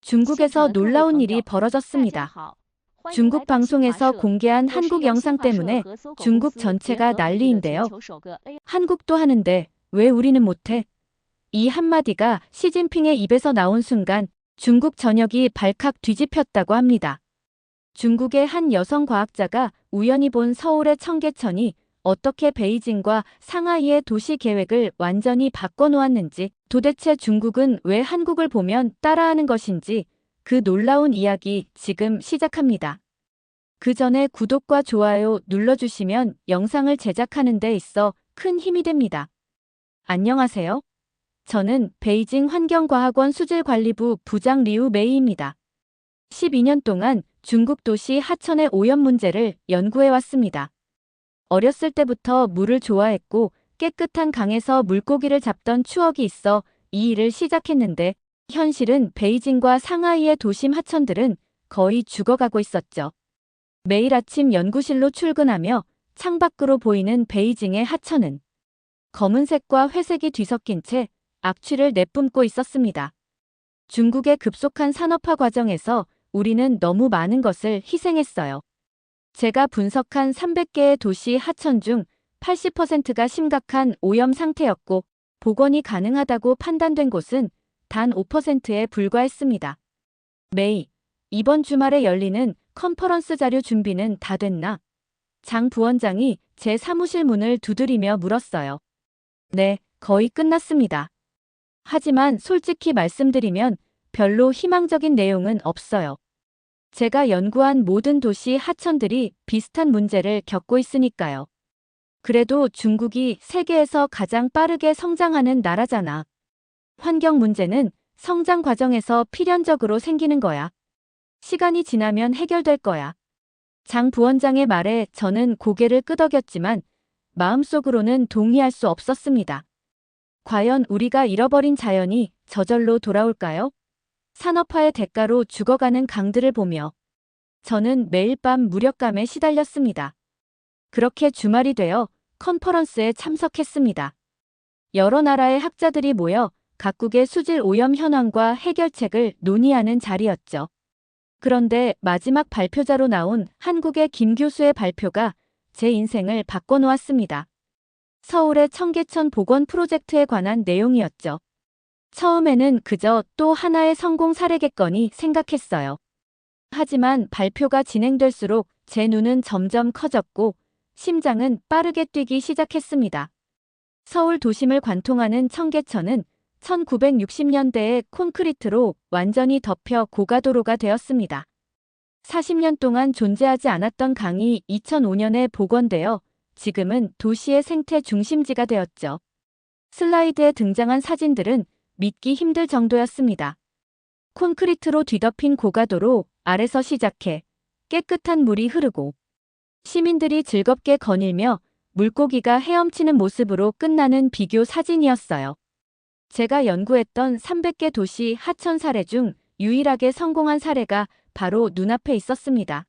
중국에서 놀라운 일이 벌어졌습니다. 중국 방송에서 공개한 한국 영상 때문에 중국 전체가 난리인데요. 한국도 하는데 왜 우리는 못해? 이 한마디가 시진핑의 입에서 나온 순간 중국 전역이 발칵 뒤집혔다고 합니다. 중국의 한 여성 과학자가 우연히 본 서울의 청계천이 어떻게 베이징과 상하이의 도시 계획을 완전히 바꿔놓았는지, 도대체 중국은 왜 한국을 보면 따라하는 것인지, 그 놀라운 이야기 지금 시작합니다. 그 전에 구독과 좋아요 눌러주시면 영상을 제작하는 데 있어 큰 힘이 됩니다. 안녕하세요. 저는 베이징 환경과학원 수질관리부 부장 리우 메이입니다. 12년 동안 중국 도시 하천의 오염 문제를 연구해왔습니다. 어렸을 때부터 물을 좋아했고 깨끗한 강에서 물고기를 잡던 추억이 있어 이 일을 시작했는데, 현실은 베이징과 상하이의 도심 하천들은 거의 죽어가고 있었죠. 매일 아침 연구실로 출근하며 창밖으로 보이는 베이징의 하천은 검은색과 회색이 뒤섞인 채 악취를 내뿜고 있었습니다. 중국의 급속한 산업화 과정에서 우리는 너무 많은 것을 희생했어요. 제가 분석한 300개의 도시 하천 중 80%가 심각한 오염 상태였고, 복원이 가능하다고 판단된 곳은 단 5%에 불과했습니다. 메이, 이번 주말에 열리는 컨퍼런스 자료 준비는 다 됐나? 장 부원장이 제 사무실 문을 두드리며 물었어요. 네, 거의 끝났습니다. 하지만 솔직히 말씀드리면 별로 희망적인 내용은 없어요. 제가 연구한 모든 도시 하천들이 비슷한 문제를 겪고 있으니까요. 그래도 중국이 세계에서 가장 빠르게 성장하는 나라잖아. 환경 문제는 성장 과정에서 필연적으로 생기는 거야. 시간이 지나면 해결될 거야. 장 부원장의 말에 저는 고개를 끄덕였지만 마음속으로는 동의할 수 없었습니다. 과연 우리가 잃어버린 자연이 저절로 돌아올까요? 산업화의 대가로 죽어가는 강들을 보며 저는 매일 밤 무력감에 시달렸습니다. 그렇게 주말이 되어 컨퍼런스에 참석했습니다. 여러 나라의 학자들이 모여 각국의 수질 오염 현황과 해결책을 논의하는 자리였죠. 그런데 마지막 발표자로 나온 한국의 김 교수의 발표가 제 인생을 바꿔놓았습니다. 서울의 청계천 복원 프로젝트에 관한 내용이었죠. 처음에는 그저 또 하나의 성공 사례겠거니 생각했어요. 하지만 발표가 진행될수록 제 눈은 점점 커졌고 심장은 빠르게 뛰기 시작했습니다. 서울 도심을 관통하는 청계천은 1960년대에 콘크리트로 완전히 덮여 고가도로가 되었습니다. 40년 동안 존재하지 않았던 강이 2005년에 복원되어 지금은 도시의 생태 중심지가 되었죠. 슬라이드에 등장한 사진들은 믿기 힘들 정도였습니다. 콘크리트로 뒤덮인 고가도로 아래서 시작해 깨끗한 물이 흐르고 시민들이 즐겁게 거닐며 물고기가 헤엄치는 모습으로 끝나는 비교 사진이었어요. 제가 연구했던 300개 도시 하천 사례 중 유일하게 성공한 사례가 바로 눈앞에 있었습니다.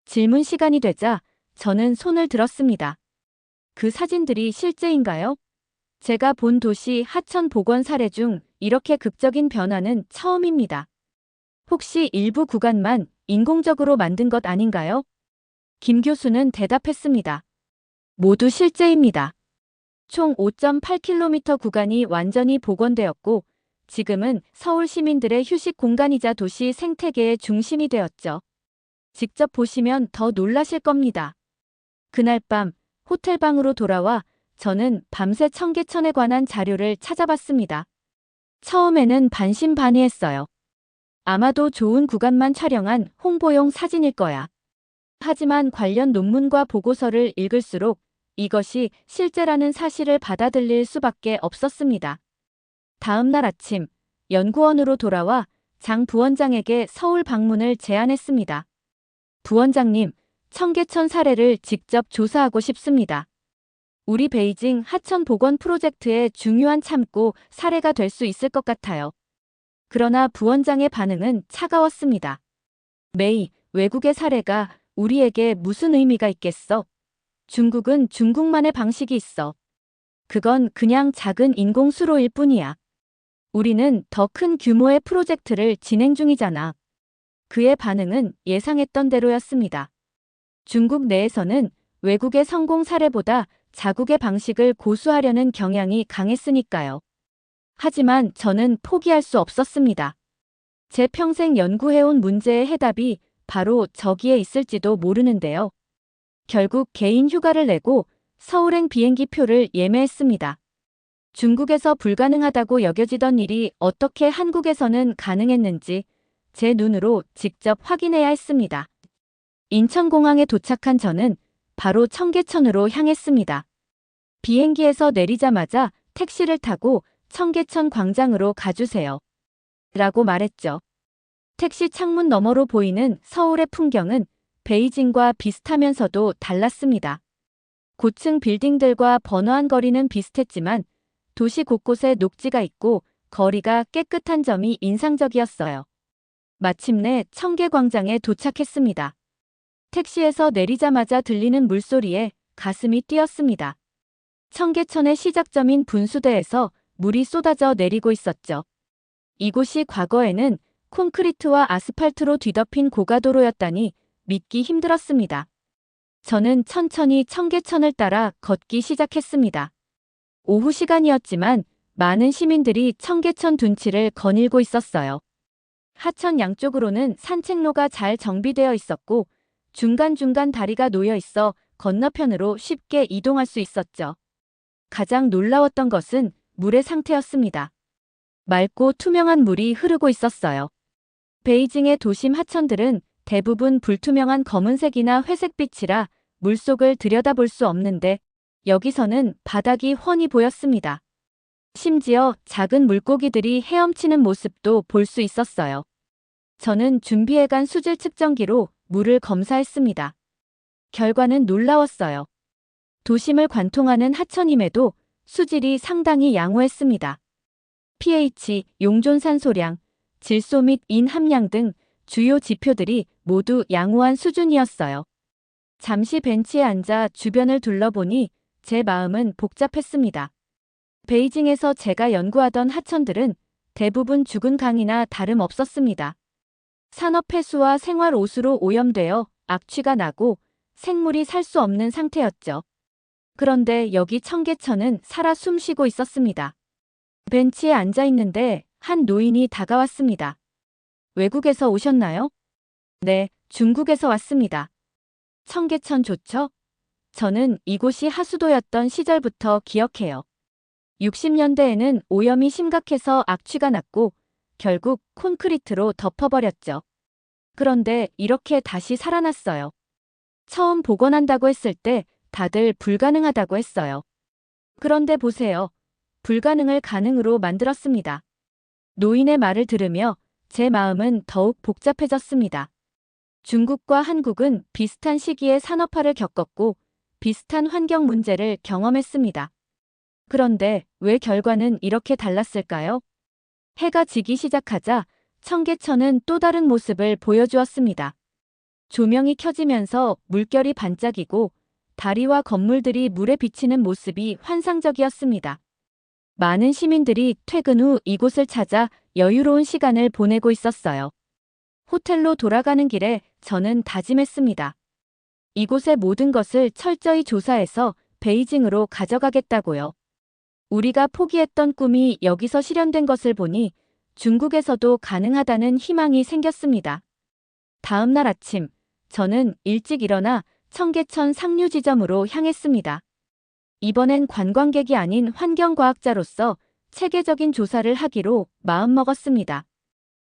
질문 시간이 되자 저는 손을 들었습니다. 그 사진들이 실제인가요? 제가 본 도시 하천 복원 사례 중 이렇게 극적인 변화는 처음입니다. 혹시 일부 구간만 인공적으로 만든 것 아닌가요? 김 교수는 대답했습니다. 모두 실제입니다. 총 5.8km 구간이 완전히 복원되었고 지금은 서울 시민들의 휴식 공간이자 도시 생태계의 중심이 되었죠. 직접 보시면 더 놀라실 겁니다. 그날 밤 호텔 방으로 돌아와 저는 밤새 청계천에 관한 자료를 찾아봤습니다. 처음에는 반신반의했어요. 아마도 좋은 구간만 촬영한 홍보용 사진일 거야. 하지만 관련 논문과 보고서를 읽을수록 이것이 실제라는 사실을 받아들일 수밖에 없었습니다. 다음 날 아침 연구원으로 돌아와 장 부원장에게 서울 방문을 제안했습니다. 부원장님, 청계천 사례를 직접 조사하고 싶습니다. 우리 베이징 하천 복원 프로젝트의 중요한 참고 사례가 될 수 있을 것 같아요. 그러나 부원장의 반응은 차가웠습니다. 메이, 외국의 사례가 우리에게 무슨 의미가 있겠어? 중국은 중국만의 방식이 있어. 그건 그냥 작은 인공 수로일 뿐이야. 우리는 더 큰 규모의 프로젝트를 진행 중이잖아. 그의 반응은 예상했던 대로였습니다. 중국 내에서는 외국의 성공 사례보다 자국의 방식을 고수하려는 경향이 강했으니까요. 하지만 저는 포기할 수 없었습니다. 제 평생 연구해온 문제의 해답이 바로 저기에 있을지도 모르는데요. 결국 개인 휴가를 내고 서울행 비행기 표를 예매했습니다. 중국에서 불가능하다고 여겨지던 일이 어떻게 한국에서는 가능했는지 제 눈으로 직접 확인해야 했습니다. 인천공항에 도착한 저는 바로 청계천으로 향했습니다. 비행기에서 내리자마자 택시를 타고 청계천 광장으로 가주세요. 라고 말했죠. 택시 창문 너머로 보이는 서울의 풍경은 베이징과 비슷하면서도 달랐습니다. 고층 빌딩들과 번화한 거리는 비슷했지만 도시 곳곳에 녹지가 있고 거리가 깨끗한 점이 인상적이었어요. 마침내 청계광장에 도착했습니다. 택시에서 내리자마자 들리는 물소리에 가슴이 뛰었습니다. 청계천의 시작점인 분수대에서 물이 쏟아져 내리고 있었죠. 이곳이 과거에는 콘크리트와 아스팔트로 뒤덮인 고가도로였다니 믿기 힘들었습니다. 저는 천천히 청계천을 따라 걷기 시작했습니다. 오후 시간이었지만 많은 시민들이 청계천 둔치를 거닐고 있었어요. 하천 양쪽으로는 산책로가 잘 정비되어 있었고 중간중간 다리가 놓여 있어 건너편으로 쉽게 이동할 수 있었죠. 가장 놀라웠던 것은 물의 상태였습니다. 맑고 투명한 물이 흐르고 있었어요. 베이징의 도심 하천들은 대부분 불투명한 검은색이나 회색빛이라 물속을 들여다볼 수 없는데 여기서는 바닥이 훤히 보였습니다. 심지어 작은 물고기들이 헤엄치는 모습도 볼 수 있었어요. 저는 준비해간 수질 측정기로 물을 검사했습니다. 결과는 놀라웠어요. 도심을 관통하는 하천임에도 수질이 상당히 양호했습니다. pH, 용존산소량, 질소 및 인 함량 등 주요 지표들이 모두 양호한 수준이었어요. 잠시 벤치에 앉아 주변을 둘러보니 제 마음은 복잡했습니다. 베이징에서 제가 연구하던 하천들은 대부분 죽은 강이나 다름없었습니다. 산업폐수와 생활오수로 오염되어 악취가 나고 생물이 살 수 없는 상태였죠. 그런데 여기 청계천은 살아 숨쉬고 있었습니다. 벤치에 앉아 있는데 한 노인이 다가왔습니다. 외국에서 오셨나요? 네, 중국에서 왔습니다. 청계천 좋죠? 저는 이곳이 하수도였던 시절부터 기억해요. 60년대에는 오염이 심각해서 악취가 났고 결국 콘크리트로 덮어버렸죠. 그런데 이렇게 다시 살아났어요. 처음 복원한다고 했을 때 다들 불가능하다고 했어요. 그런데 보세요. 불가능을 가능으로 만들었습니다. 노인의 말을 들으며 제 마음은 더욱 복잡해졌습니다. 중국과 한국은 비슷한 시기에 산업화를 겪었고 비슷한 환경 문제를 경험했습니다. 그런데 왜 결과는 이렇게 달랐을까요? 해가 지기 시작하자 청계천은 또 다른 모습을 보여주었습니다. 조명이 켜지면서 물결이 반짝이고 다리와 건물들이 물에 비치는 모습이 환상적이었습니다. 많은 시민들이 퇴근 후 이곳을 찾아 여유로운 시간을 보내고 있었어요. 호텔로 돌아가는 길에 저는 다짐했습니다. 이곳의 모든 것을 철저히 조사해서 베이징으로 가져가겠다고요. 우리가 포기했던 꿈이 여기서 실현된 것을 보니 중국에서도 가능하다는 희망이 생겼습니다. 다음 날 아침, 저는 일찍 일어나 청계천 상류 지점으로 향했습니다. 이번엔 관광객이 아닌 환경과학자로서 체계적인 조사를 하기로 마음먹었습니다.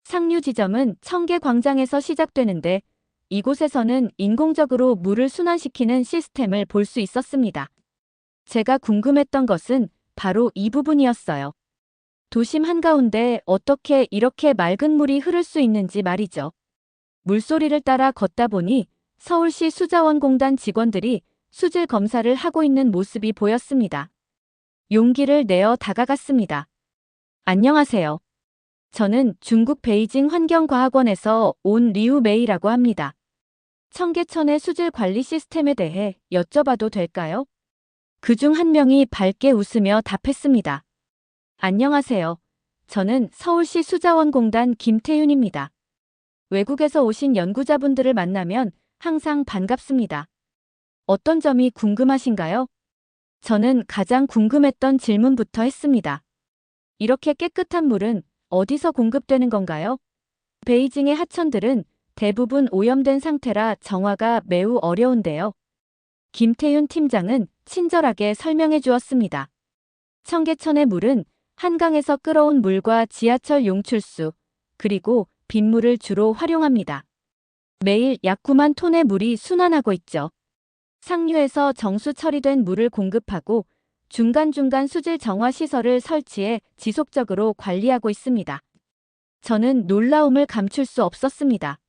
상류 지점은 청계광장에서 시작되는데 이곳에서는 인공적으로 물을 순환시키는 시스템을 볼 수 있었습니다. 제가 궁금했던 것은 바로 이 부분이었어요. 도심 한가운데 어떻게 이렇게 맑은 물이 흐를 수 있는지 말이죠. 물소리를 따라 걷다 보니 서울시 수자원공단 직원들이 수질 검사를 하고 있는 모습이 보였습니다. 용기를 내어 다가갔습니다. 안녕하세요. 저는 중국 베이징 환경과학원에서 온 리우메이라고 합니다. 청계천의 수질 관리 시스템에 대해 여쭤봐도 될까요? 그중 한 명이 밝게 웃으며 답했습니다. 안녕하세요. 저는 서울시 수자원공단 김태윤입니다. 외국에서 오신 연구자분들을 만나면 항상 반갑습니다. 어떤 점이 궁금하신가요? 저는 가장 궁금했던 질문부터 했습니다. 이렇게 깨끗한 물은 어디서 공급되는 건가요? 베이징의 하천들은 대부분 오염된 상태라 정화가 매우 어려운데요. 김태윤 팀장은 친절하게 설명해 주었습니다. 청계천의 물은 한강에서 끌어온 물과 지하철 용출수, 그리고 빗물을 주로 활용합니다. 매일 약 9만 톤의 물이 순환하고 있죠. 상류에서 정수 처리된 물을 공급하고 중간중간 수질 정화 시설을 설치해 지속적으로 관리하고 있습니다. 저는 놀라움을 감출 수 없었습니다.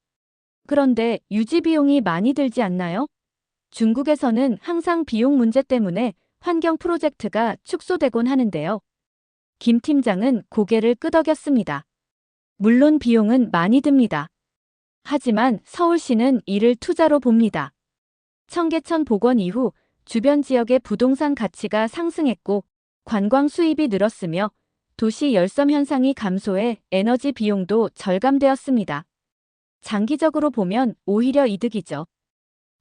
그런데 유지 비용이 많이 들지 않나요? 중국에서는 항상 비용 문제 때문에 환경 프로젝트가 축소되곤 하는데요. 김 팀장은 고개를 끄덕였습니다. 물론 비용은 많이 듭니다. 하지만 서울시는 이를 투자로 봅니다. 청계천 복원 이후 주변 지역의 부동산 가치가 상승했고 관광 수입이 늘었으며 도시 열섬 현상이 감소해 에너지 비용도 절감되었습니다. 장기적으로 보면 오히려 이득이죠.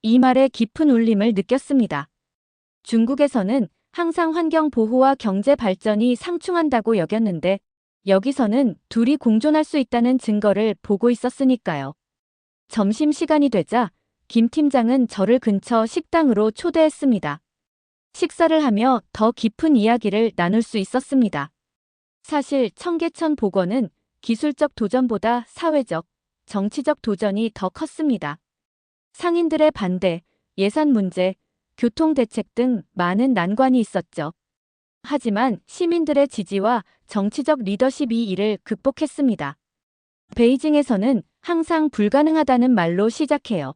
이 말에 깊은 울림을 느꼈습니다. 중국에서는 항상 환경 보호와 경제 발전이 상충한다고 여겼는데 여기서는 둘이 공존할 수 있다는 증거를 보고 있었으니까요. 점심시간이 되자 김 팀장은 저를 근처 식당으로 초대했습니다. 식사를 하며 더 깊은 이야기를 나눌 수 있었습니다. 사실 청계천 복원은 기술적 도전보다 사회적, 정치적 도전이 더 컸습니다. 상인들의 반대, 예산 문제, 교통대책 등 많은 난관이 있었죠. 하지만 시민들의 지지와 정치적 리더십이 이를 극복했습니다. 베이징에서는 항상 불가능하다는 말로 시작해요.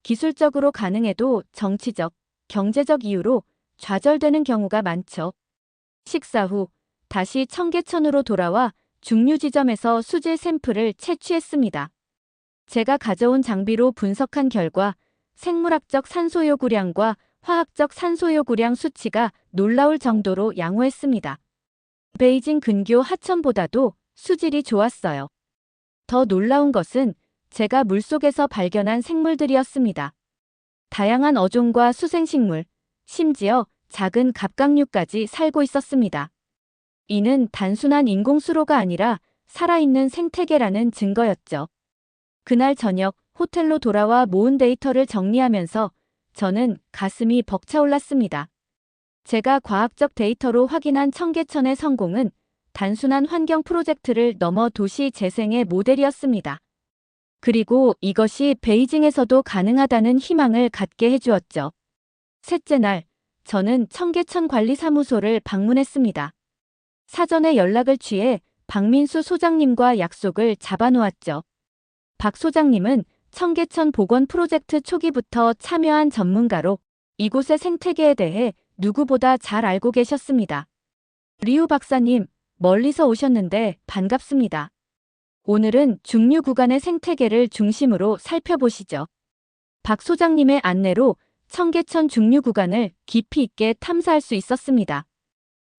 기술적으로 가능해도 정치적, 경제적 이유로 좌절되는 경우가 많죠. 식사 후 다시 청계천으로 돌아와 중류 지점에서 수질 샘플을 채취했습니다. 제가 가져온 장비로 분석한 결과 생물학적 산소 요구량과 화학적 산소 요구량 수치가 놀라울 정도로 양호했습니다. 베이징 근교 하천보다도 수질이 좋았어요. 더 놀라운 것은 제가 물속에서 발견한 생물들이었습니다. 다양한 어종과 수생식물, 심지어 작은 갑각류까지 살고 있었습니다. 이는 단순한 인공수로가 아니라 살아있는 생태계라는 증거였죠. 그날 저녁 호텔로 돌아와 모은 데이터를 정리하면서 저는 가슴이 벅차올랐습니다. 제가 과학적 데이터로 확인한 청계천의 성공은 단순한 환경 프로젝트를 넘어 도시 재생의 모델이었습니다. 그리고 이것이 베이징에서도 가능하다는 희망을 갖게 해주었죠. 셋째 날, 저는 청계천 관리사무소를 방문했습니다. 사전에 연락을 취해 박민수 소장님과 약속을 잡아놓았죠. 박 소장님은 청계천 복원 프로젝트 초기부터 참여한 전문가로 이곳의 생태계에 대해 누구보다 잘 알고 계셨습니다. 리우 박사님, 멀리서 오셨는데 반갑습니다. 오늘은 중류 구간의 생태계를 중심으로 살펴보시죠. 박 소장님의 안내로 청계천 중류 구간을 깊이 있게 탐사할 수 있었습니다.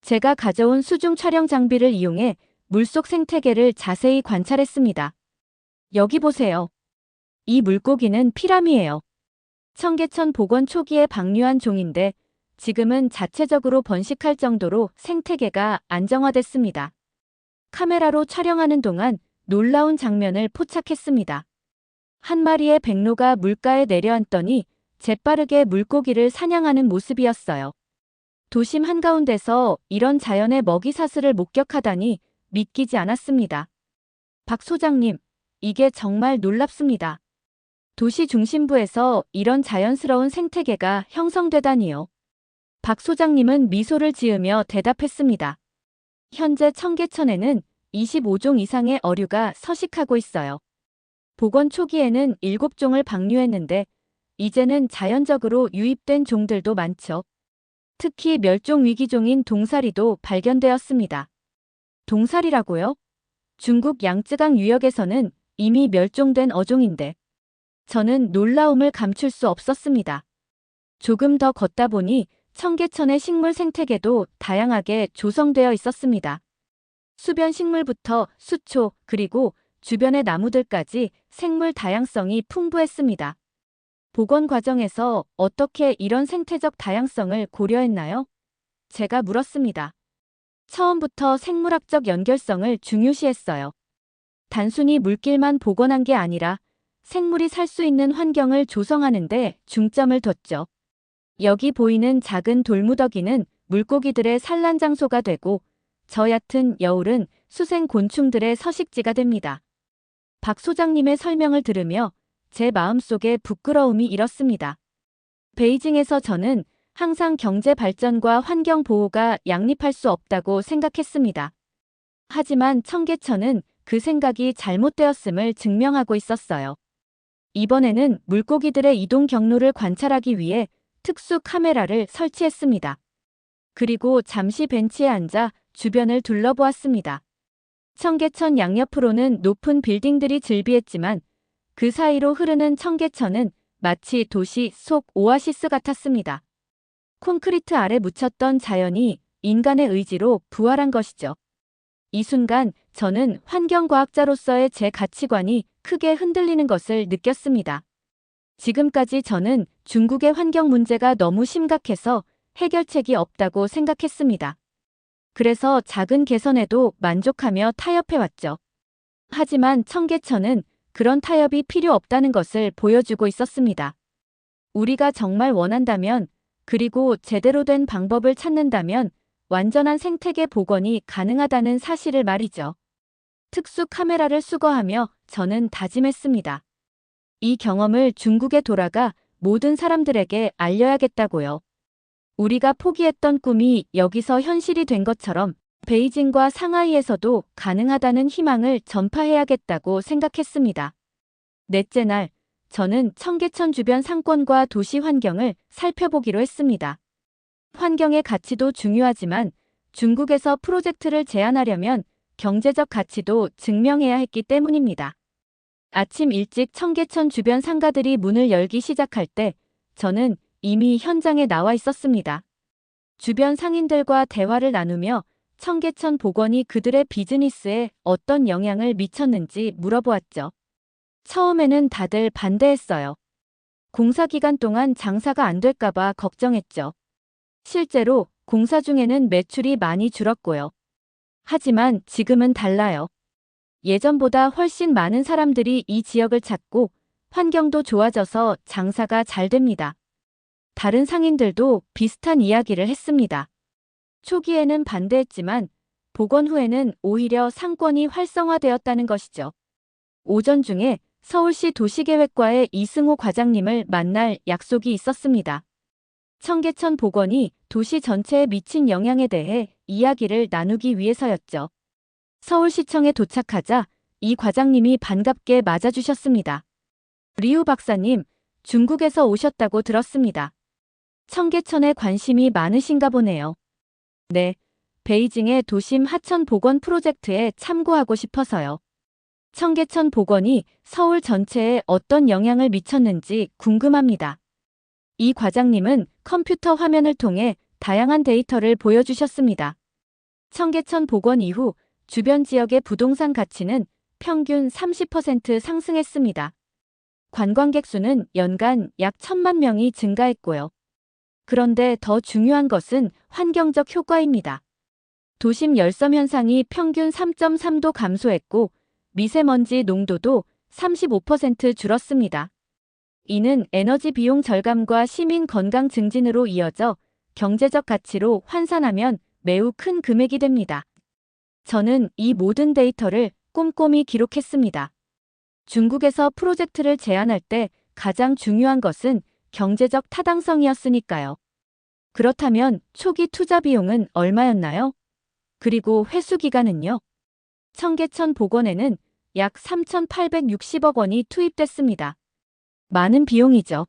제가 가져온 수중 촬영 장비를 이용해 물속 생태계를 자세히 관찰했습니다. 여기 보세요. 이 물고기는 피라미예요. 청계천 복원 초기에 방류한 종인데 지금은 자체적으로 번식할 정도로 생태계가 안정화됐습니다. 카메라로 촬영하는 동안 놀라운 장면을 포착했습니다. 한 마리의 백로가 물가에 내려앉더니 재빠르게 물고기를 사냥하는 모습이었어요. 도심 한가운데서 이런 자연의 먹이사슬을 목격하다니 믿기지 않았습니다. 박 소장님, 이게 정말 놀랍습니다. 도시 중심부에서 이런 자연스러운 생태계가 형성되다니요. 박 소장님은 미소를 지으며 대답했습니다. 현재 청계천에는 25종 이상의 어류가 서식하고 있어요. 복원 초기에는 7종을 방류했는데 이제는 자연적으로 유입된 종들도 많죠. 특히 멸종 위기종인 동사리도 발견되었습니다. 동사리라고요? 중국 양쯔강 유역에서는 이미 멸종된 어종인데 저는 놀라움을 감출 수 없었습니다. 조금 더 걷다 보니 청계천의 식물 생태계도 다양하게 조성되어 있었습니다. 수변 식물부터 수초, 그리고 주변의 나무들까지 생물 다양성이 풍부했습니다. 복원 과정에서 어떻게 이런 생태적 다양성을 고려했나요? 제가 물었습니다. 처음부터 생물학적 연결성을 중요시했어요. 단순히 물길만 복원한 게 아니라 생물이 살 수 있는 환경을 조성하는 데 중점을 뒀죠. 여기 보이는 작은 돌무더기는 물고기들의 산란 장소가 되고 저 얕은 여울은 수생 곤충들의 서식지가 됩니다. 박 소장님의 설명을 들으며 제 마음속에 부끄러움이 일었습니다. 베이징에서 저는 항상 경제 발전과 환경 보호가 양립할 수 없다고 생각했습니다. 하지만 청계천은 그 생각이 잘못되었음을 증명하고 있었어요. 이번에는 물고기들의 이동 경로를 관찰하기 위해 특수 카메라를 설치했습니다. 그리고 잠시 벤치에 앉아 주변을 둘러보았습니다. 청계천 양옆으로는 높은 빌딩들이 즐비했지만 그 사이로 흐르는 청계천은 마치 도시 속 오아시스 같았습니다. 콘크리트 아래 묻혔던 자연이 인간의 의지로 부활한 것이죠. 이 순간 저는 환경과학자로서의 제 가치관이 크게 흔들리는 것을 느꼈습니다. 지금까지 저는 중국의 환경 문제가 너무 심각해서 해결책이 없다고 생각했습니다. 그래서 작은 개선에도 만족하며 타협해왔죠. 하지만 청계천은 그런 타협이 필요 없다는 것을 보여주고 있었습니다. 우리가 정말 원한다면, 그리고 제대로 된 방법을 찾는다면 완전한 생태계 복원이 가능하다는 사실을 말이죠. 특수 카메라를 수거하며 저는 다짐했습니다. 이 경험을 중국에 돌아가 모든 사람들에게 알려야겠다고요. 우리가 포기했던 꿈이 여기서 현실이 된 것처럼 베이징과 상하이에서도 가능하다는 희망을 전파해야겠다고 생각했습니다. 넷째 날, 저는 청계천 주변 상권과 도시 환경을 살펴보기로 했습니다. 환경의 가치도 중요하지만 중국에서 프로젝트를 제안하려면 경제적 가치도 증명해야 했기 때문입니다. 아침 일찍 청계천 주변 상가들이 문을 열기 시작할 때 저는 이미 현장에 나와 있었습니다. 주변 상인들과 대화를 나누며 청계천 복원이 그들의 비즈니스에 어떤 영향을 미쳤는지 물어보았죠. 처음에는 다들 반대했어요. 공사 기간 동안 장사가 안 될까봐 걱정했죠. 실제로 공사 중에는 매출이 많이 줄었고요. 하지만 지금은 달라요. 예전보다 훨씬 많은 사람들이 이 지역을 찾고 환경도 좋아져서 장사가 잘 됩니다. 다른 상인들도 비슷한 이야기를 했습니다. 초기에는 반대했지만 복원 후에는 오히려 상권이 활성화되었다는 것이죠. 오전 중에 서울시 도시계획과의 이승호 과장님을 만날 약속이 있었습니다. 청계천 복원이 도시 전체에 미친 영향에 대해 이야기를 나누기 위해서였죠. 서울시청에 도착하자 이 과장님이 반갑게 맞아주셨습니다. 리우 박사님, 중국에서 오셨다고 들었습니다. 청계천에 관심이 많으신가 보네요. 네, 베이징의 도심 하천 복원 프로젝트에 참고하고 싶어서요. 청계천 복원이 서울 전체에 어떤 영향을 미쳤는지 궁금합니다. 이 과장님은 컴퓨터 화면을 통해 다양한 데이터를 보여주셨습니다. 청계천 복원 이후 주변 지역의 부동산 가치는 평균 30% 상승했습니다. 관광객 수는 연간 약 1,000만 명이 증가했고요. 그런데 더 중요한 것은 환경적 효과입니다. 도심 열섬 현상이 평균 3.3도 감소했고 미세먼지 농도도 35% 줄었습니다. 이는 에너지 비용 절감과 시민 건강 증진으로 이어져 경제적 가치로 환산하면 매우 큰 금액이 됩니다. 저는 이 모든 데이터를 꼼꼼히 기록했습니다. 중국에서 프로젝트를 제안할 때 가장 중요한 것은 경제적 타당성이었으니까요. 그렇다면 초기 투자 비용은 얼마였나요? 그리고 회수 기간은요? 청계천 복원에는 약 3,860억 원이 투입됐습니다. 많은 비용이죠.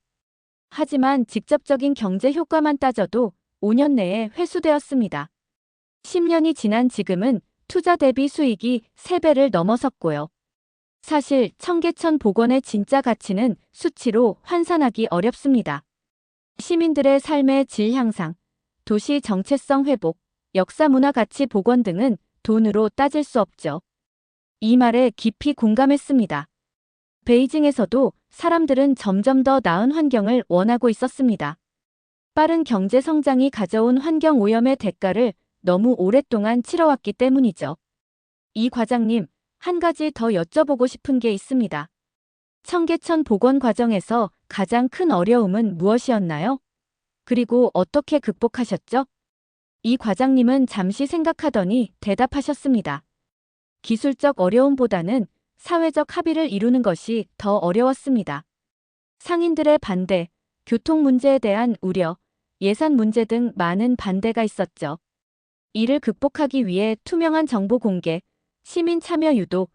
하지만 직접적인 경제 효과만 따져도 5년 내에 회수되었습니다. 10년이 지난 지금은 투자 대비 수익이 3배를 넘어섰고요. 사실 청계천 복원의 진짜 가치는 수치로 환산하기 어렵습니다. 시민들의 삶의 질 향상, 도시 정체성 회복, 역사 문화 가치 복원 등은 돈으로 따질 수 없죠. 이 말에 깊이 공감했습니다. 베이징에서도 사람들은 점점 더 나은 환경을 원하고 있었습니다. 빠른 경제 성장이 가져온 환경 오염의 대가를 너무 오랫동안 치러왔기 때문이죠. 이 과장님, 한 가지 더 여쭤보고 싶은 게 있습니다. 청계천 복원 과정에서 가장 큰 어려움은 무엇이었나요? 그리고 어떻게 극복하셨죠? 이 과장님은 잠시 생각하더니 대답하셨습니다. 기술적 어려움보다는 사회적 합의를 이루는 것이 더 어려웠습니다. 상인들의 반대, 교통 문제에 대한 우려, 예산 문제 등 많은 반대가 있었죠. 이를 극복하기 위해 투명한 정보 공개, 시민 참여 유도,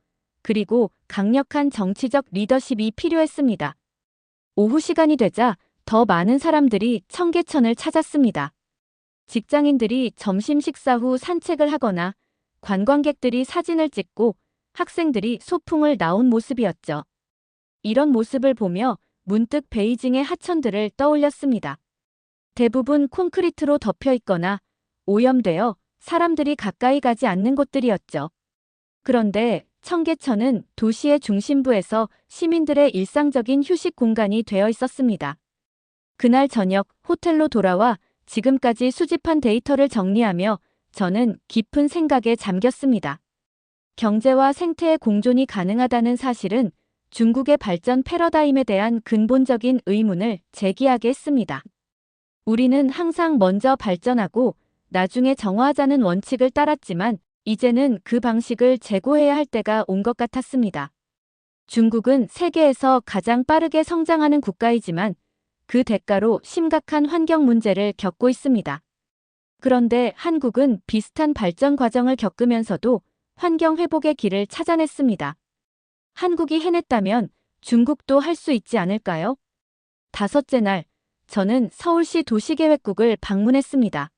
그리고 강력한 정치적 리더십이 필요했습니다. 오후 시간이 되자 더 많은 사람들이 청계천을 찾았습니다. 직장인들이 점심 식사 후 산책을 하거나 관광객들이 사진을 찍고 학생들이 소풍을 나온 모습이었죠. 이런 모습을 보며 문득 베이징의 하천들을 떠올렸습니다. 대부분 콘크리트로 덮여 있거나 오염되어 사람들이 가까이 가지 않는 곳들이었죠. 그런데 청계천은 도시의 중심부에서 시민들의 일상적인 휴식 공간이 되어 있었습니다. 그날 저녁 호텔로 돌아와 지금까지 수집한 데이터를 정리하며 저는 깊은 생각에 잠겼습니다. 경제와 생태의 공존이 가능하다는 사실은 중국의 발전 패러다임에 대한 근본적인 의문을 제기하게 했습니다. 우리는 항상 먼저 발전하고 나중에 정화하자는 원칙을 따랐지만 이제는 그 방식을 재고해야 할 때가 온 것 같았습니다. 중국은 세계에서 가장 빠르게 성장하는 국가이지만 그 대가로 심각한 환경 문제를 겪고 있습니다. 그런데 한국은 비슷한 발전 과정을 겪으면서도 환경 회복의 길을 찾아냈습니다. 한국이 해냈다면 중국도 할 수 있지 않을까요? 다섯째 날, 저는 서울시 도시계획국을 방문했습니다.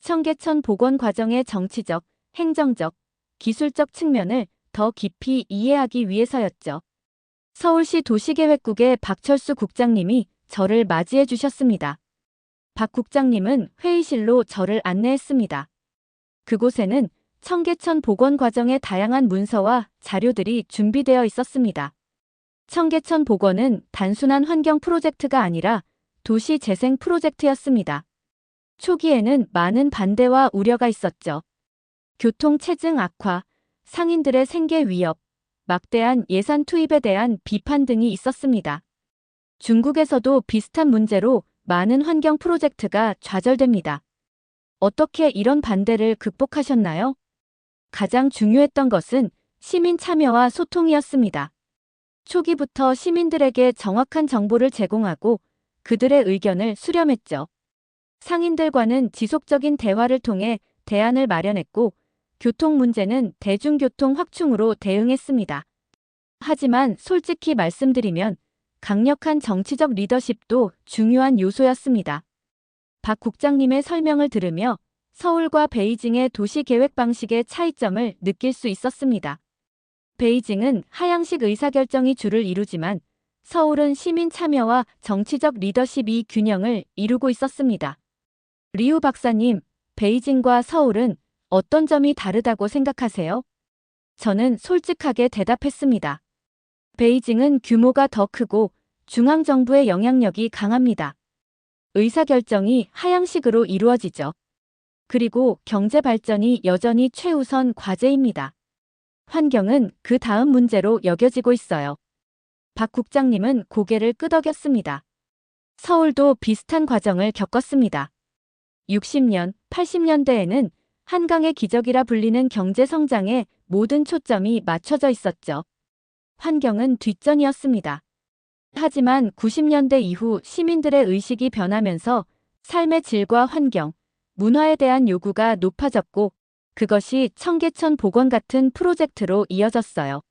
청계천 복원 과정의 정치적, 행정적, 기술적 측면을 더 깊이 이해하기 위해서였죠. 서울시 도시계획국의 박철수 국장님이 저를 맞이해 주셨습니다. 박 국장님은 회의실로 저를 안내했습니다. 그곳에는 청계천 복원 과정의 다양한 문서와 자료들이 준비되어 있었습니다. 청계천 복원은 단순한 환경 프로젝트가 아니라 도시 재생 프로젝트였습니다. 초기에는 많은 반대와 우려가 있었죠. 교통 체증 악화, 상인들의 생계 위협, 막대한 예산 투입에 대한 비판 등이 있었습니다. 중국에서도 비슷한 문제로 많은 환경 프로젝트가 좌절됩니다. 어떻게 이런 반대를 극복하셨나요? 가장 중요했던 것은 시민 참여와 소통이었습니다. 초기부터 시민들에게 정확한 정보를 제공하고 그들의 의견을 수렴했죠. 상인들과는 지속적인 대화를 통해 대안을 마련했고 교통 문제는 대중교통 확충으로 대응했습니다. 하지만 솔직히 말씀드리면 강력한 정치적 리더십도 중요한 요소였습니다. 박 국장님의 설명을 들으며 서울과 베이징의 도시 계획 방식의 차이점을 느낄 수 있었습니다. 베이징은 하향식 의사결정이 주를 이루지만 서울은 시민 참여와 정치적 리더십이 균형을 이루고 있었습니다. 리우 박사님, 베이징과 서울은 어떤 점이 다르다고 생각하세요? 저는 솔직하게 대답했습니다. 베이징은 규모가 더 크고 중앙정부의 영향력이 강합니다. 의사결정이 하향식으로 이루어지죠. 그리고 경제 발전이 여전히 최우선 과제입니다. 환경은 그 다음 문제로 여겨지고 있어요. 박 국장님은 고개를 끄덕였습니다. 서울도 비슷한 과정을 겪었습니다. 60년, 80년대에는 한강의 기적이라 불리는 경제 성장에 모든 초점이 맞춰져 있었죠. 환경은 뒷전이었습니다. 하지만 90년대 이후 시민들의 의식이 변하면서 삶의 질과 환경, 문화에 대한 요구가 높아졌고 그것이 청계천 복원 같은 프로젝트로 이어졌어요.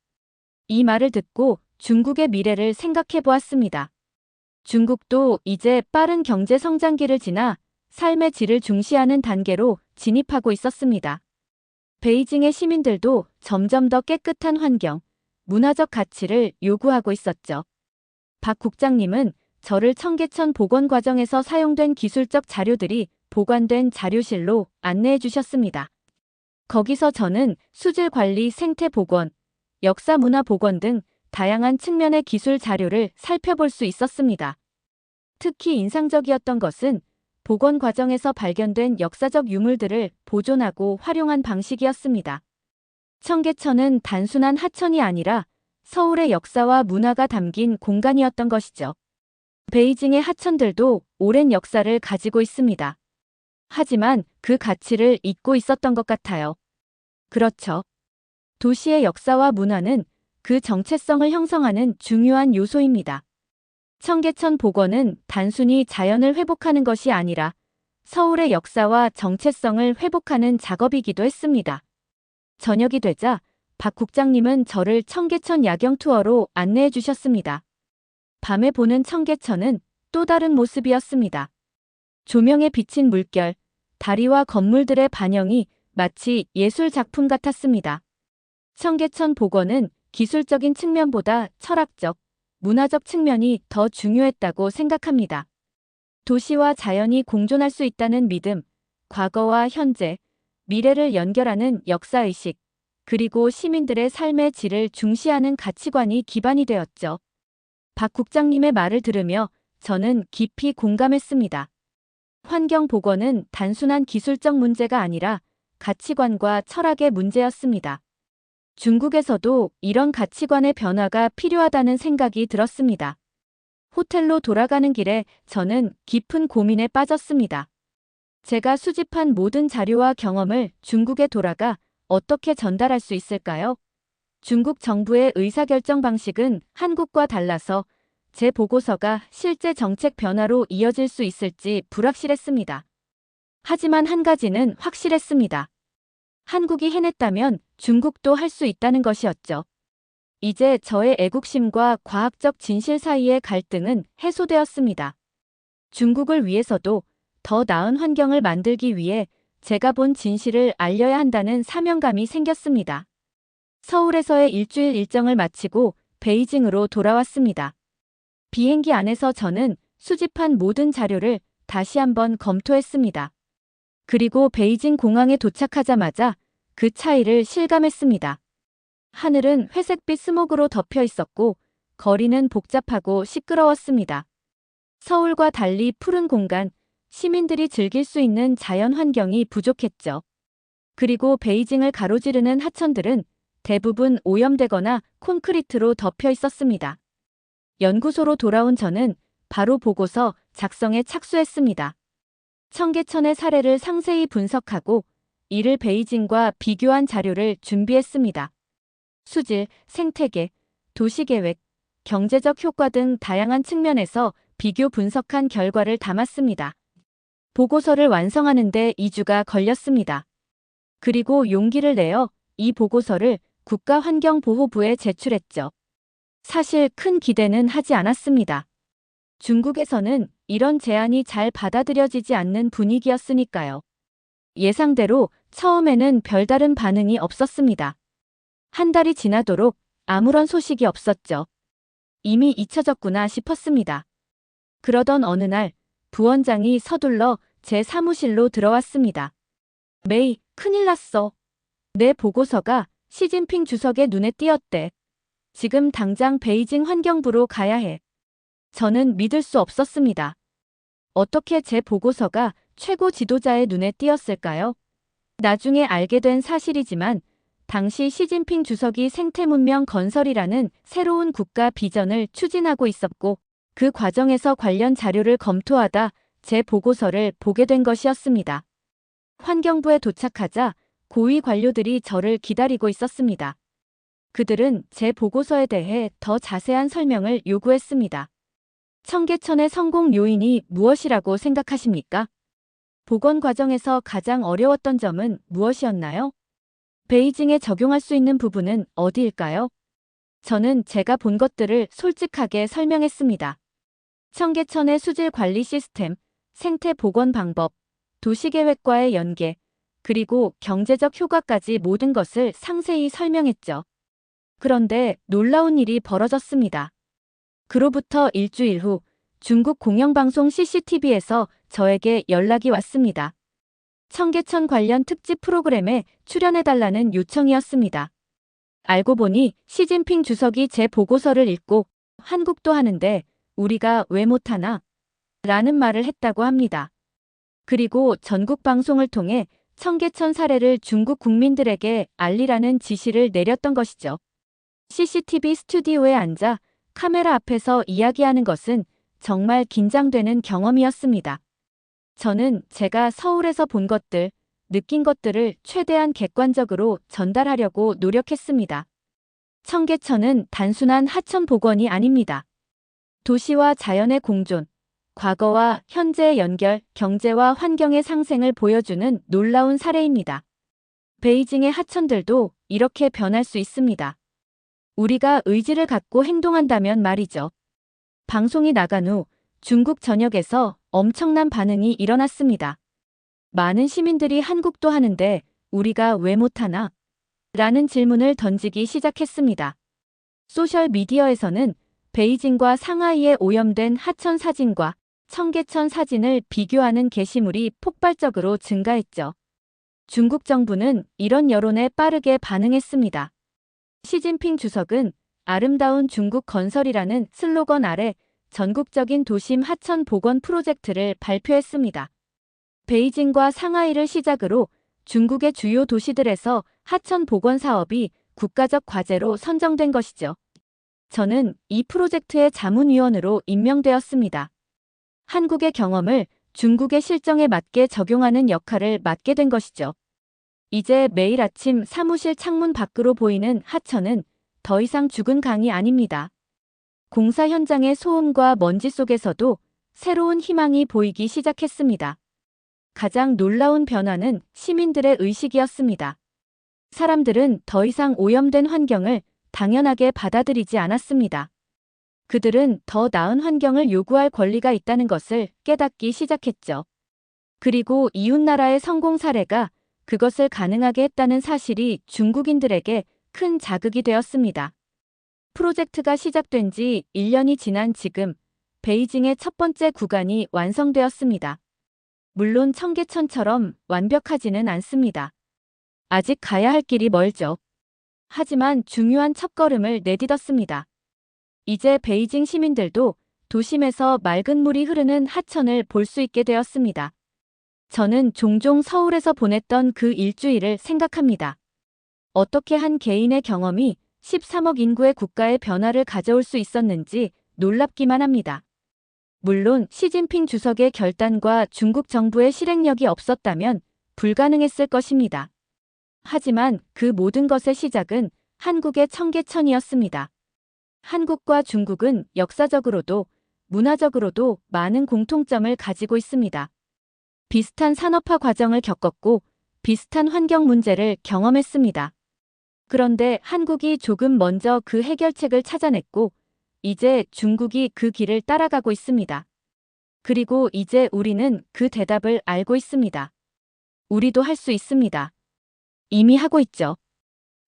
이 말을 듣고 중국의 미래를 생각해 보았습니다. 중국도 이제 빠른 경제 성장기를 지나 삶의 질을 중시하는 단계로 진입하고 있었습니다. 베이징의 시민들도 점점 더 깨끗한 환경, 문화적 가치를 요구하고 있었죠. 박 국장님은 저를 청계천 복원 과정에서 사용된 기술적 자료들이 보관된 자료실로 안내해 주셨습니다. 거기서 저는 수질 관리, 생태 복원, 역사 문화 복원 등 다양한 측면의 기술 자료를 살펴볼 수 있었습니다. 특히 인상적이었던 것은 복원 과정에서 발견된 역사적 유물들을 보존하고 활용한 방식이었습니다. 청계천은 단순한 하천이 아니라 서울의 역사와 문화가 담긴 공간이었던 것이죠. 베이징의 하천들도 오랜 역사를 가지고 있습니다. 하지만 그 가치를 잊고 있었던 것 같아요. 그렇죠. 도시의 역사와 문화는 그 정체성을 형성하는 중요한 요소입니다. 청계천 복원은 단순히 자연을 회복하는 것이 아니라 서울의 역사와 정체성을 회복하는 작업이기도 했습니다. 저녁이 되자 박 국장님은 저를 청계천 야경 투어로 안내해 주셨습니다. 밤에 보는 청계천은 또 다른 모습이었습니다. 조명에 비친 물결, 다리와 건물들의 반영이 마치 예술 작품 같았습니다. 청계천 복원은 기술적인 측면보다 철학적, 문화적 측면이 더 중요했다고 생각합니다. 도시와 자연이 공존할 수 있다는 믿음, 과거와 현재, 미래를 연결하는 역사의식, 그리고 시민들의 삶의 질을 중시하는 가치관이 기반이 되었죠. 박 국장님의 말을 들으며 저는 깊이 공감했습니다. 환경 복원은 단순한 기술적 문제가 아니라 가치관과 철학의 문제였습니다. 중국에서도 이런 가치관의 변화가 필요하다는 생각이 들었습니다. 호텔로 돌아가는 길에 저는 깊은 고민에 빠졌습니다. 제가 수집한 모든 자료와 경험을 중국에 돌아가 어떻게 전달할 수 있을까요? 중국 정부의 의사결정 방식은 한국과 달라서 제 보고서가 실제 정책 변화로 이어질 수 있을지 불확실했습니다. 하지만 한 가지는 확실했습니다. 한국이 해냈다면 중국도 할 수 있다는 것이었죠. 이제 저의 애국심과 과학적 진실 사이의 갈등은 해소되었습니다. 중국을 위해서도 더 나은 환경을 만들기 위해 제가 본 진실을 알려야 한다는 사명감이 생겼습니다. 서울에서의 일주일 일정을 마치고 베이징으로 돌아왔습니다. 비행기 안에서 저는 수집한 모든 자료를 다시 한번 검토했습니다. 그리고 베이징 공항에 도착하자마자 그 차이를 실감했습니다. 하늘은 회색빛 스모그로 덮여 있었고 거리는 복잡하고 시끄러웠습니다. 서울과 달리 푸른 공간, 시민들이 즐길 수 있는 자연 환경이 부족했죠. 그리고 베이징을 가로지르는 하천들은 대부분 오염되거나 콘크리트로 덮여 있었습니다. 연구소로 돌아온 저는 바로 보고서 작성에 착수했습니다. 청계천의 사례를 상세히 분석하고 이를 베이징과 비교한 자료를 준비했습니다. 수질, 생태계, 도시계획, 경제적 효과 등 다양한 측면에서 비교 분석한 결과를 담았습니다. 보고서를 완성하는 데 2주가 걸렸습니다. 그리고 용기를 내어 이 보고서를 국가환경보호부에 제출했죠. 사실 큰 기대는 하지 않았습니다. 중국에서는 이런 제안이 잘 받아들여지지 않는 분위기였으니까요. 예상대로 처음에는 별다른 반응이 없었습니다. 한 달이 지나도록 아무런 소식이 없었죠. 이미 잊혀졌구나 싶었습니다. 그러던 어느 날 부원장이 서둘러 제 사무실로 들어왔습니다. 메이, 큰일 났어. 내 보고서가 시진핑 주석의 눈에 띄었대. 지금 당장 베이징 환경부로 가야 해. 저는 믿을 수 없었습니다. 어떻게 제 보고서가 최고 지도자의 눈에 띄었을까요? 나중에 알게 된 사실이지만 당시 시진핑 주석이 생태문명 건설이라는 새로운 국가 비전을 추진하고 있었고 그 과정에서 관련 자료를 검토하다 제 보고서를 보게 된 것이었습니다. 환경부에 도착하자 고위 관료들이 저를 기다리고 있었습니다. 그들은 제 보고서에 대해 더 자세한 설명을 요구했습니다. 청계천의 성공 요인이 무엇이라고 생각하십니까? 복원 과정에서 가장 어려웠던 점은 무엇이었나요? 베이징에 적용할 수 있는 부분은 어디일까요? 저는 제가 본 것들을 솔직하게 설명했습니다. 청계천의 수질 관리 시스템, 생태 복원 방법, 도시계획과의 연계, 그리고 경제적 효과까지 모든 것을 상세히 설명했죠. 그런데 놀라운 일이 벌어졌습니다. 그로부터 일주일 후 중국 공영방송 CCTV에서 저에게 연락이 왔습니다. 청계천 관련 특집 프로그램에 출연해달라는 요청이었습니다. 알고 보니 시진핑 주석이 제 보고서를 읽고 한국도 하는데 우리가 왜 못하나? 라는 말을 했다고 합니다. 그리고 전국 방송을 통해 청계천 사례를 중국 국민들에게 알리라는 지시를 내렸던 것이죠. CCTV 스튜디오에 앉아 카메라 앞에서 이야기하는 것은 정말 긴장되는 경험이었습니다. 저는 제가 서울에서 본 것들, 느낀 것들을 최대한 객관적으로 전달하려고 노력했습니다. 청계천은 단순한 하천 복원이 아닙니다. 도시와 자연의 공존, 과거와 현재의 연결, 경제와 환경의 상생을 보여주는 놀라운 사례입니다. 베이징의 하천들도 이렇게 변할 수 있습니다. 우리가 의지를 갖고 행동한다면 말이죠. 방송이 나간 후 중국 전역에서 엄청난 반응이 일어났습니다. 많은 시민들이 한국도 하는데 우리가 왜 못하나? 라는 질문을 던지기 시작했습니다. 소셜미디어에서는 베이징과 상하이에 오염된 하천 사진과 청계천 사진을 비교하는 게시물이 폭발적으로 증가했죠. 중국 정부는 이런 여론에 빠르게 반응했습니다. 시진핑 주석은 아름다운 중국 건설이라는 슬로건 아래 전국적인 도심 하천 복원 프로젝트를 발표했습니다. 베이징과 상하이를 시작으로 중국의 주요 도시들에서 하천 복원 사업이 국가적 과제로 선정된 것이죠. 저는 이 프로젝트의 자문위원으로 임명되었습니다. 한국의 경험을 중국의 실정에 맞게 적용하는 역할을 맡게 된 것이죠. 이제 매일 아침 사무실 창문 밖으로 보이는 하천은 더 이상 죽은 강이 아닙니다. 공사 현장의 소음과 먼지 속에서도 새로운 희망이 보이기 시작했습니다. 가장 놀라운 변화는 시민들의 의식이었습니다. 사람들은 더 이상 오염된 환경을 당연하게 받아들이지 않았습니다. 그들은 더 나은 환경을 요구할 권리가 있다는 것을 깨닫기 시작했죠. 그리고 이웃나라의 성공 사례가 그것을 가능하게 했다는 사실이 중국인들에게 큰 자극이 되었습니다. 프로젝트가 시작된 지 1년이 지난 지금 베이징의 첫 번째 구간이 완성되었습니다. 물론 청계천처럼 완벽하지는 않습니다. 아직 가야 할 길이 멀죠. 하지만 중요한 첫걸음을 내딛었습니다. 이제 베이징 시민들도 도심에서 맑은 물이 흐르는 하천을 볼 수 있게 되었습니다. 저는 종종 서울에서 보냈던 그 일주일을 생각합니다. 어떻게 한 개인의 경험이 13억 인구의 국가의 변화를 가져올 수 있었는지 놀랍기만 합니다. 물론 시진핑 주석의 결단과 중국 정부의 실행력이 없었다면 불가능했을 것입니다. 하지만 그 모든 것의 시작은 한국의 청계천이었습니다. 한국과 중국은 역사적으로도 문화적으로도 많은 공통점을 가지고 있습니다. 비슷한 산업화 과정을 겪었고 비슷한 환경 문제를 경험했습니다. 그런데 한국이 조금 먼저 그 해결책을 찾아냈고 이제 중국이 그 길을 따라가고 있습니다. 그리고 이제 우리는 그 대답을 알고 있습니다. 우리도 할 수 있습니다. 이미 하고 있죠.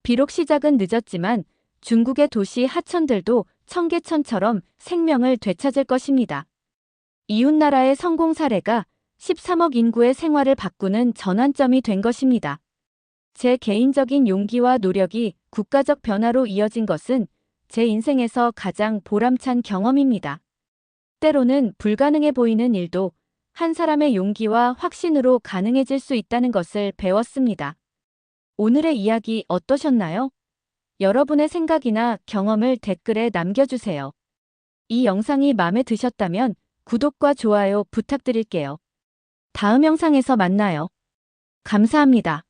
비록 시작은 늦었지만 중국의 도시 하천들도 청계천처럼 생명을 되찾을 것입니다. 이웃나라의 성공 사례가 13억 인구의 생활을 바꾸는 전환점이 된 것입니다. 제 개인적인 용기와 노력이 국가적 변화로 이어진 것은 제 인생에서 가장 보람찬 경험입니다. 때로는 불가능해 보이는 일도 한 사람의 용기와 확신으로 가능해질 수 있다는 것을 배웠습니다. 오늘의 이야기 어떠셨나요? 여러분의 생각이나 경험을 댓글에 남겨주세요. 이 영상이 마음에 드셨다면 구독과 좋아요 부탁드릴게요. 다음 영상에서 만나요. 감사합니다.